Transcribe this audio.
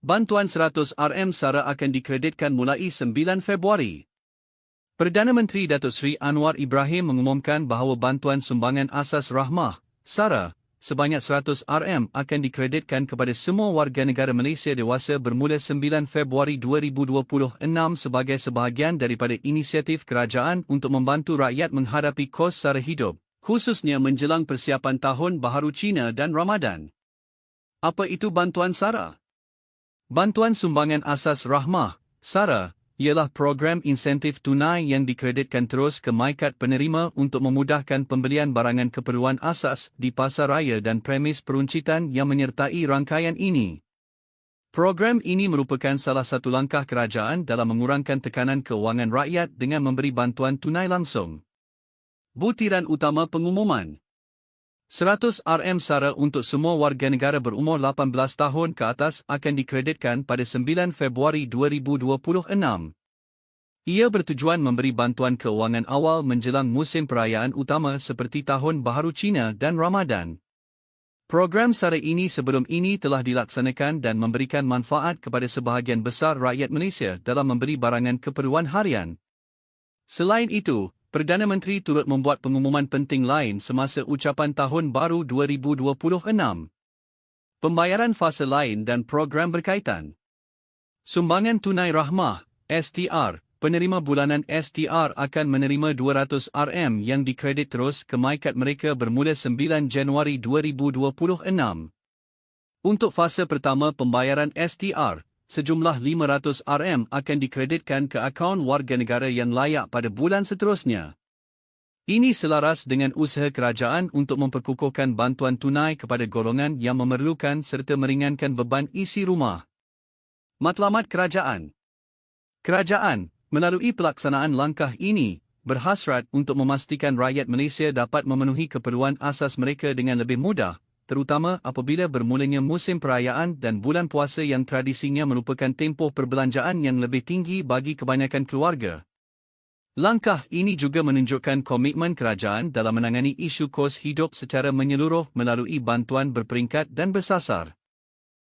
Bantuan RM 100 SARA akan dikreditkan mulai 9 Februari. Perdana Menteri Datuk Seri Anwar Ibrahim mengumumkan bahawa bantuan sumbangan asas rahmah, SARA, sebanyak RM 100 akan dikreditkan kepada semua warga negara Malaysia dewasa bermula 9 Februari 2026 sebagai sebahagian daripada inisiatif kerajaan untuk membantu rakyat menghadapi kos sara hidup, khususnya menjelang persiapan Tahun Baharu Cina dan Ramadan. Apa itu bantuan SARA? Bantuan Sumbangan Asas Rahmah, SARA, ialah program insentif tunai yang dikreditkan terus ke mykat penerima untuk memudahkan pembelian barangan keperluan asas di pasar raya dan premis peruncitan yang menyertai rangkaian ini. Program ini merupakan salah satu langkah kerajaan dalam mengurangkan tekanan keuangan rakyat dengan memberi bantuan tunai langsung. Butiran utama pengumuman. RM 100 SARA untuk semua warga negara berumur 18 tahun ke atas akan dikreditkan pada 9 Februari 2026. Ia bertujuan memberi bantuan keuangan awal menjelang musim perayaan utama seperti Tahun Baharu Cina dan Ramadan. Program SARA ini sebelum ini telah dilaksanakan dan memberikan manfaat kepada sebahagian besar rakyat Malaysia dalam membeli barangan keperluan harian. Selain itu, Perdana Menteri turut membuat pengumuman penting lain semasa ucapan Tahun Baru 2026. Pembayaran fasa lain dan program berkaitan. Sumbangan Tunai Rahmah, STR, penerima bulanan STR akan menerima RM 200 yang dikredit terus ke mykat mereka bermula 9 Januari 2026. Untuk fasa pertama pembayaran STR, sejumlah RM500 akan dikreditkan ke akaun warga negara yang layak pada bulan seterusnya. Ini selaras dengan usaha kerajaan untuk memperkukuhkan bantuan tunai kepada golongan yang memerlukan serta meringankan beban isi rumah. Matlamat Kerajaan. Kerajaan, melalui pelaksanaan langkah ini, berhasrat untuk memastikan rakyat Malaysia dapat memenuhi keperluan asas mereka dengan lebih mudah, terutama apabila bermulanya musim perayaan dan bulan puasa yang tradisinya merupakan tempoh perbelanjaan yang lebih tinggi bagi kebanyakan keluarga. Langkah ini juga menunjukkan komitmen kerajaan dalam menangani isu kos hidup secara menyeluruh melalui bantuan berperingkat dan bersasar.